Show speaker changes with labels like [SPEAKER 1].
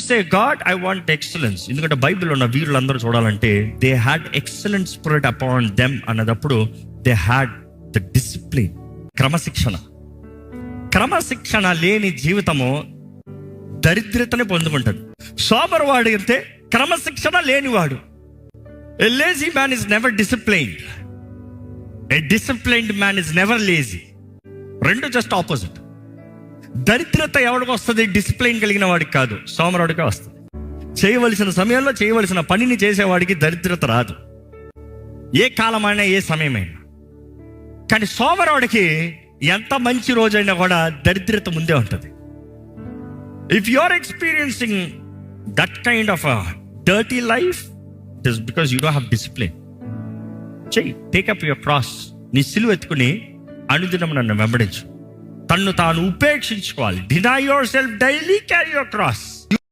[SPEAKER 1] Say God I want excellence. ఎందుకంటే Bible ఉన్న వీరులందరూ చూడాలంటే they had excellent spirit upon them అన్నదప్పుడు దే హ్యాడ్ ద డిసిప్లిన్, క్రమశిక్షణ లేని జీవితము దరిద్రతని పొందుకుంటుంది. సోమరివాడు అంటే క్రమశిక్షణ లేనివాడు. A lazy man is never disciplined. A disciplined man is never lazy. రెండు జస్ట్ ఆపోజిట్. దరిద్రత ఎవరికి వస్తుంది? డిసిప్లిన్ కలిగిన వాడికి కాదు, సోమరుడికే వస్తుంది. చేయవలసిన సమయంలో చేయవలసిన పనిని చేసేవాడికి దరిద్రత రాదు, ఏ కాలమైనా ఏ సమయమైనా. కానీ సోమరుడికి ఎంత మంచి రోజైనా కూడా దరిద్రత ముందే ఉంటుంది. If you are experiencing that kind of a dirty life, it is because you don't have discipline. చెయ్యి, టేకప్ యువర్ క్రాస్. నీ సిలువ ఎత్తుకుని అనుదినం నన్ను వెంబడించు. తన్ను తాను ఉపేక్షించుకోవాలి. Deny yourself daily, carry your cross.